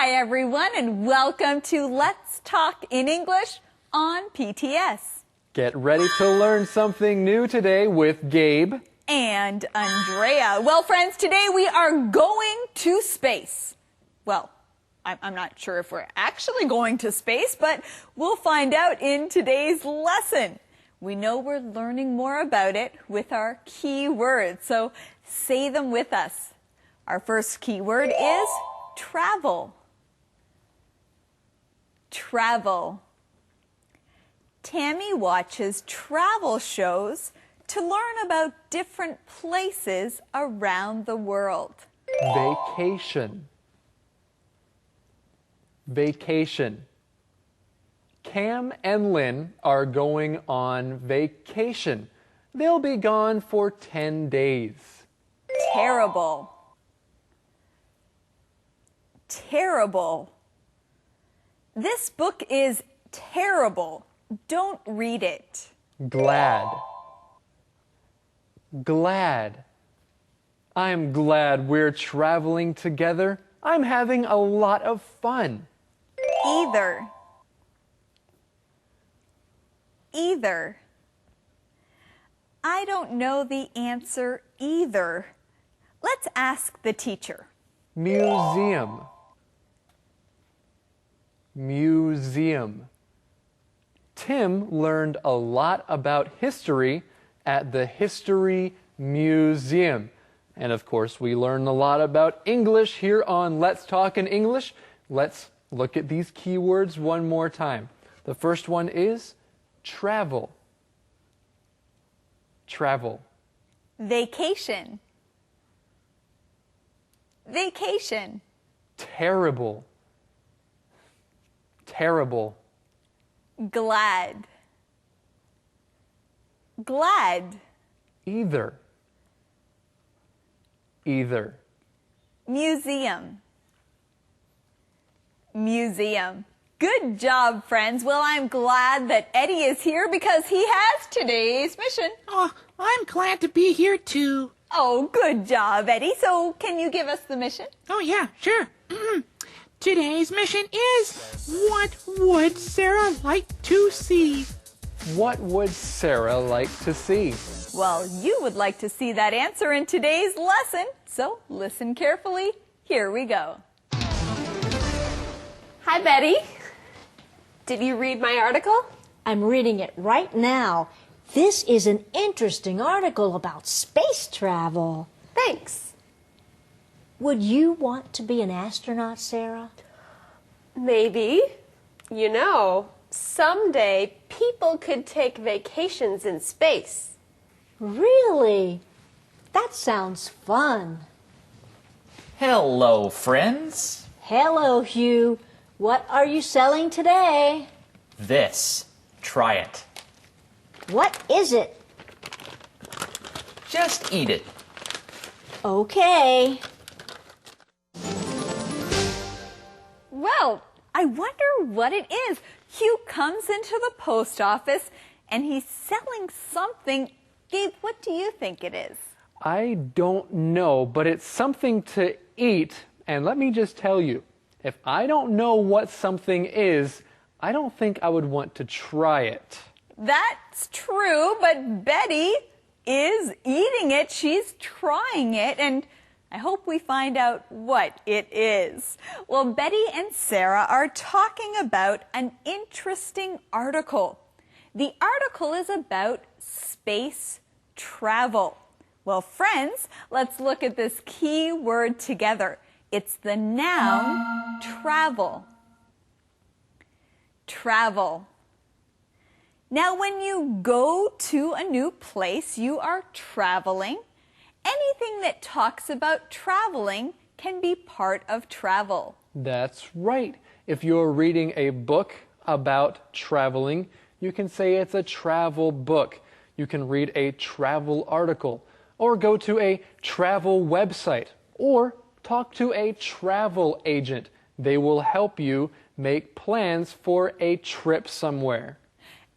Hi everyone and welcome to Let's Talk in English on PTS. Get ready to learn something new today with Gabe and Andrea. Well friends, today we are going to space. Well, I'm not sure if we're actually going to space, but we'll find out in today's lesson. We know we're learning more about it with our key words, so say them with us. Our first key word is travel. Travel. Tammy watches travel shows to learn about different places around the world. Vacation. Vacation. Cam and Lynn are going on vacation. They'll be gone for 10 days. Terrible. Terrible. This book is terrible. Don't read it. Glad. Glad. I'm glad we're traveling together. I'm having a lot of fun. Either. Either. I don't know the answer either. Let's ask the teacher. Museum. Museum. Tim learned a lot about history at the History Museum. And of course, we learned a lot about English here on Let's Talk in English. Let's look at these keywords one more time. The first one is travel. Travel. Vacation. Vacation. Terrible. Terrible. Glad. Glad. Either. Either. Museum. Museum. Good job, friends. Well, I'm glad that Eddie is here because he has today's mission. Oh, I'm glad to be here too. Oh, good job, Eddie. So, can you give us the mission? Oh, yeah, sure. Today's mission is, what would Sarah like to see? What would Sarah like to see? Well, you would like to see that answer in today's lesson, so listen carefully. Here we go. Hi, Betty. Did you read my article? I'm reading it right now. This is an interesting article about space travel. Thanks. Would you want to be an astronaut, Sarah? Maybe. You know, someday people could take vacations in space. Really? That sounds fun. Hello, friends. Hello, Hugh. What are you selling today? This. Try it. What is it? Just eat it. Okay. Well, I wonder what it is. Hugh comes into the post office and he's selling something. Gabe, what do you think it is? I don't know, but it's something to eat. And let me just tell you, if I don't know what something is, I don't think I would want to try it. That's true, but Betty is eating it. She's trying it, and I hope we find out what it is. Well, Betty and Sarah are talking about an interesting article. The article is about space travel. Well, friends, let's look at this key word together. It's the noun travel. Travel. Now, when you go to a new place, you are traveling. Anything that talks about traveling can be part of travel. That's right. If you're reading a book about traveling, you can say it's a travel book. You can read a travel article, or go to a travel website, or talk to a travel agent. They will help you make plans for a trip somewhere.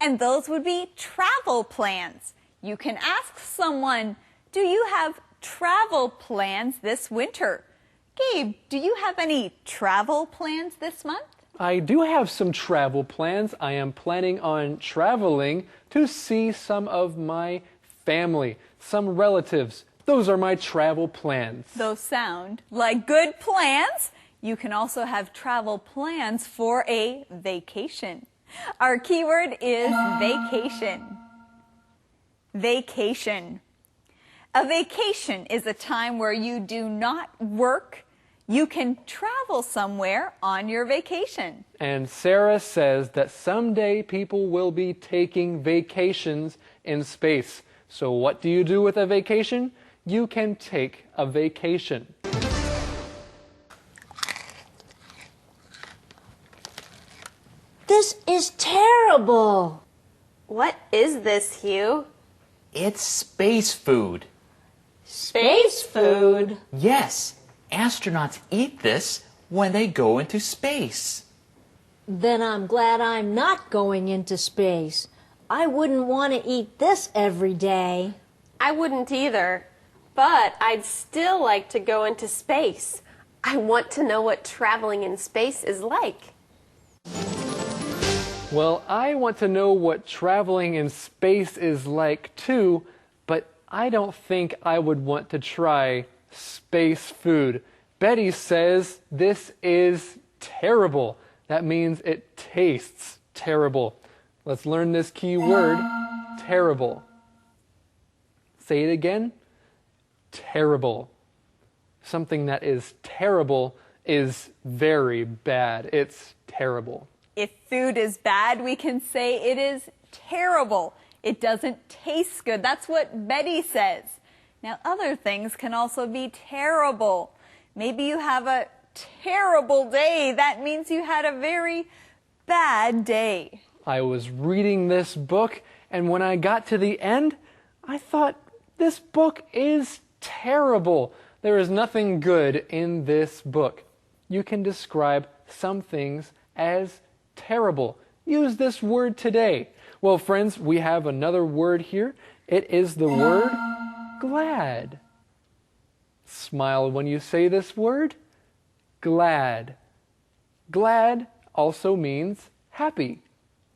And those would be travel plans. You can ask someone, do you have travel plans this winter? Gabe, do you have any travel plans this month? I do have some travel plans. I am planning on traveling to see some of my family, some relatives. Those are my travel plans. Those sound like good plans. You can also have travel plans for a vacation. Our keyword is vacation. Vacation. A vacation is a time where you do not work. You can travel somewhere on your vacation. And Sarah says that someday people will be taking vacations in space. So what do you do with a vacation? You can take a vacation. This is terrible. What is this, Hugh? It's space food. Space food? Yes, astronauts eat this when they go into space. Then I'm glad I'm not going into space. I wouldn't want to eat this every day. I wouldn't either, but I'd still like to go into space. I want to know what traveling in space is like. Well, I want to know what traveling in space is like too, but I don't think I would want to try space food. Betty says this is terrible. That means it tastes terrible. Let's learn this key word, terrible. Say it again. Terrible. Something that is terrible is very bad. It's terrible. If food is bad, we can say it is terrible. It doesn't taste good. That's what Betty says. Now, other things can also be terrible. Maybe you have a terrible day. That means you had a very bad day. I was reading this book, and when I got to the end, I thought, this book is terrible. There is nothing good in this book. You can describe some things as terrible. Use this word today. Well, friends, we have another word here. It is the word glad. Smile when you say this word. Glad. Glad also means happy.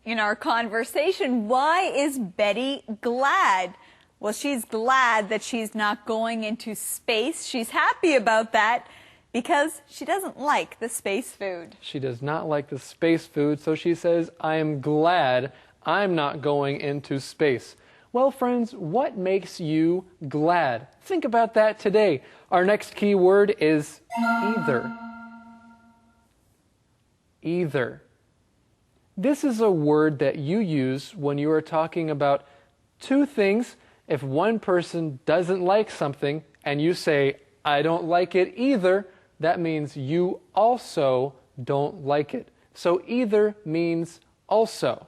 In our conversation, why is Betty glad? Well, she's glad that she's not going into space. She's happy about that because she doesn't like the space food. She does not like the space food, so she says, I am glad I'm not going into space. Well, friends, what makes you glad? Think about that today. Our next key word is either. Either. This is a word that you use when you are talking about two things. If one person doesn't like something and you say, I don't like it either, that means you also don't like it. So either means also.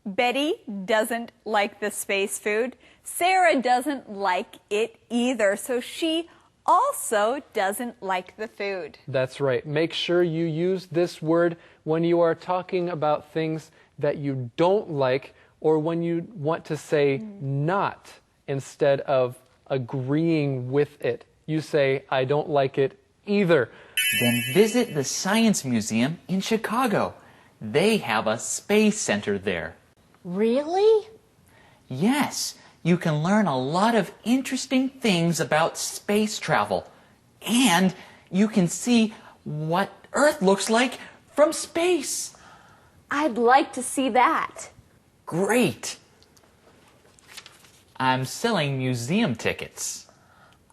Betty doesn't like the space food. Sarah doesn't like it either, so she also doesn't like the food. That's right. Make sure you use this word when you are talking about things that you don't like or when you want to say not instead of agreeing with it. You say, I don't like it either. Then visit the Science Museum in Chicago. They have a space center there. Really? Yes, you can learn a lot of interesting things about space travel. And you can see what Earth looks like from space. I'd like to see that. Great. I'm selling museum tickets.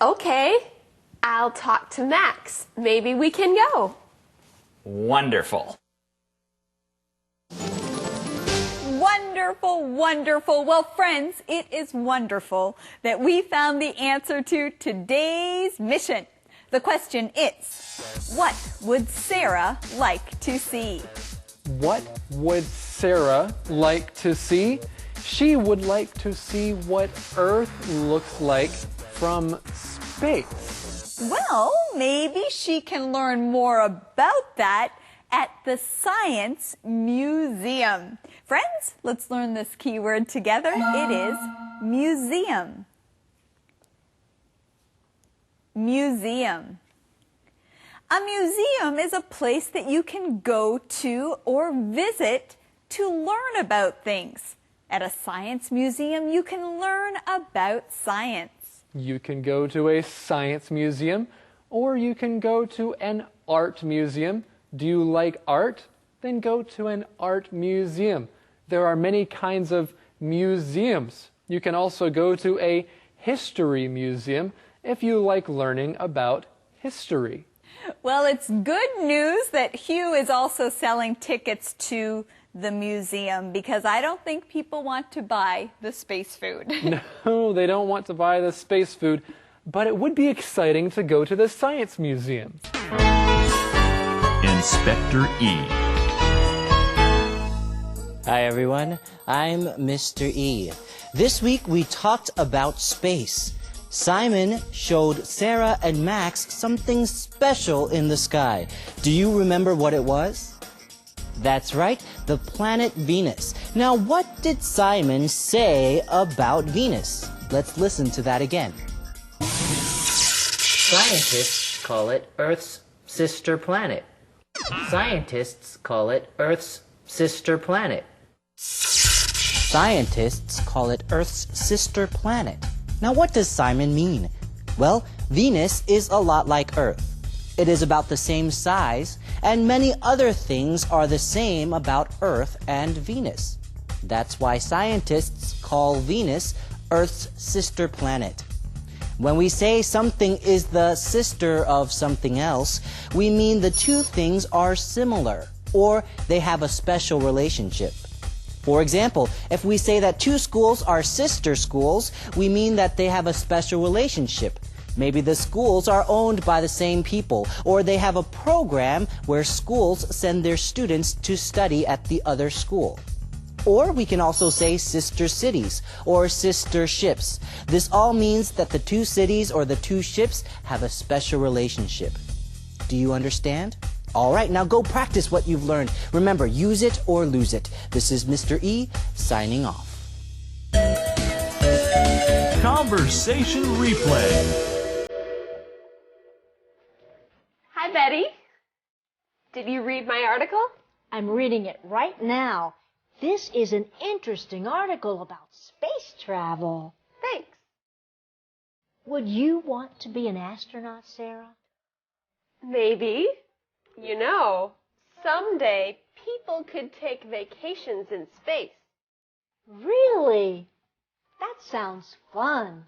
Okay, I'll talk to Max. Maybe we can go. Wonderful. Wonderful, wonderful. Well, friends, it is wonderful that we found the answer to today's mission. The question is, what would Sarah like to see? What would Sarah like to see? She would like to see what Earth looks like from space. Well, maybe she can learn more about that at the Science Museum. Friends, let's learn this keyword together. It is museum. Museum. A museum is a place that you can go to or visit to learn about things. At a science museum, you can learn about science. You can go to a science museum, or you can go to an art museum. Do you like art? Then go to an art museum. There are many kinds of museums. You can also go to a history museum if you like learning about history. Well, it's good news that Hugh is also selling tickets to the museum, because I don't think people want to buy the space food. No, they don't want to buy the space food, but it would be exciting to go to the science museum. Inspector E. Hi everyone, I'm Mr. E. This week we talked about space. Simon showed Sarah and Max something special in the sky. Do you remember what it was? That's right, the planet Venus. Now what did Simon say about Venus? Let's listen to that again. Scientists call it Earth's sister planet. Scientists call it Earth's sister planet. Scientists call it Earth's sister planet. Now what does Simon mean? Well, Venus is a lot like Earth. It is about the same size, and many other things are the same about Earth and Venus. That's why scientists call Venus Earth's sister planet. When we say something is the sister of something else, we mean the two things are similar, or they have a special relationship. For example, if we say that two schools are sister schools, we mean that they have a special relationship. Maybe the schools are owned by the same people, or they have a program where schools send their students to study at the other school. Or we can also say sister cities or sister ships. This all means that the two cities or the two ships have a special relationship. Do you understand? All right, now go practice what you've learned. Remember, use it or lose it. This is Mr. E signing off. Conversation replay. Hi, Betty. Did you read my article? I'm reading it right now. This is an interesting article about space travel. Thanks. Would you want to be an astronaut, Sarah? Maybe. You know, someday people could take vacations in space. Really? That sounds fun.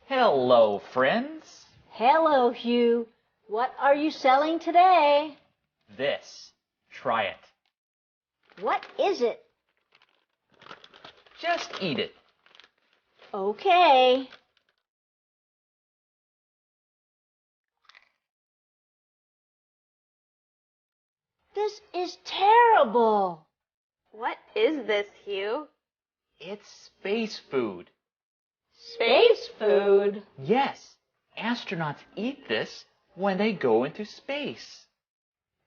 Hello, friends. Hello, Hugh. What are you selling today? This. Try it. What is it? Just eat it. Okay. This is terrible. What is this, Hugh? It's space food. Space food? Yes, astronauts eat this when they go into space.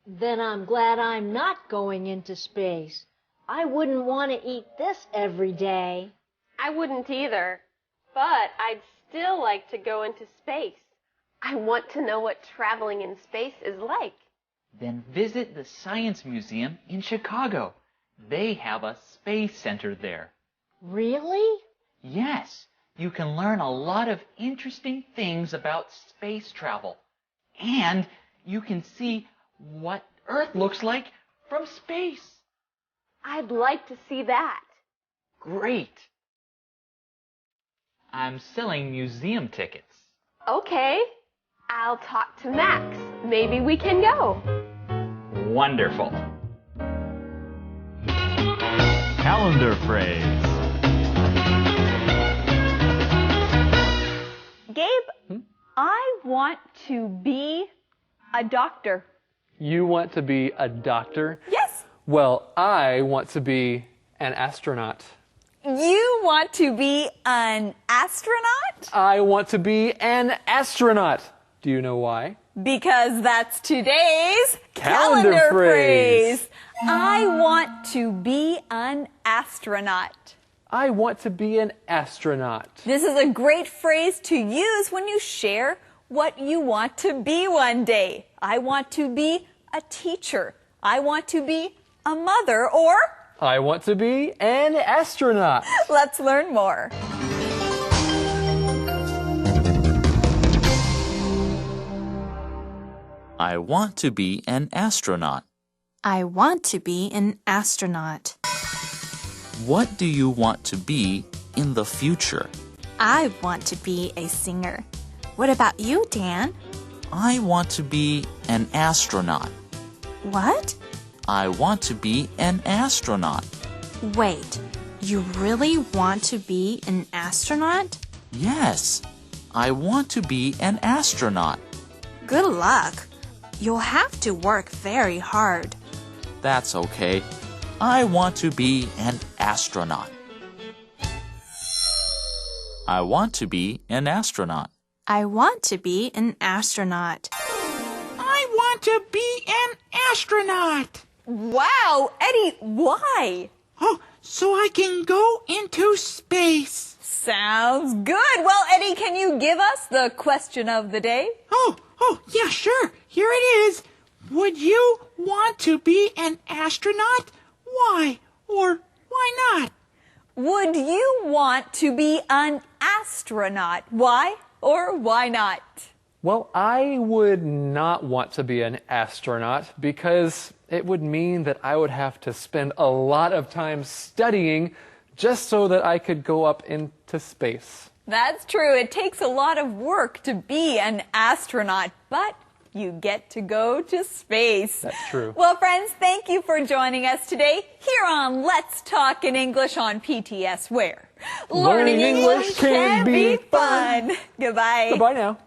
Then I'm glad I'm not going into space. I wouldn't want to eat this every day. I wouldn't either, but I'd still like to go into space. I want to know what traveling in space is like. Then visit the Science Museum in Chicago. They have a space center there. Really? Yes, you can learn a lot of interesting things about space travel. And you can see what Earth looks like from space. I'd like to see that. Great. I'm selling museum tickets. Okay, I'll talk to Max. Maybe we can go. Wonderful. Calendar phrase. Gabe, I want to be a doctor. You want to be a doctor? Yes. Well, I want to be an astronaut. You want to be an astronaut? I want to be an astronaut. Do you know why? Because that's today's Calendar phrase. I want to be an astronaut. I want to be an astronaut. This is a great phrase to use when you share what you want to be one day. I want to be a teacher. I want to be a mother, or I want to be an astronaut. let's learn more. I want to be an astronaut. I want to be an astronaut. What do you want to be in the future? I want to be a singer. What about you, Dan? I want to be an astronaut. What? I want to be an astronaut. Wait, you really want to be an astronaut? Yes, I want to be an astronaut. Good luck. You'll have to work very hard. That's okay. I want to be an astronaut. I want to be an astronaut. I want to be an astronaut. I want to be an astronaut. Wow, Eddie, why? Oh, so I can go into space. Sounds good. Well, Eddie, can you give us the question of the day? Oh, yeah, sure. Here it is. Would you want to be an astronaut? Why or why not? Would you want to be an astronaut? Why or why not? Well, I would not want to be an astronaut because it would mean that I would have to spend a lot of time studying just so that I could go up into space. That's true. It takes a lot of work to be an astronaut, but you get to go to space. That's true. Well, friends, thank you for joining us today here on Let's Talk in English on PTS, where Learning English can be fun. Goodbye. Goodbye now.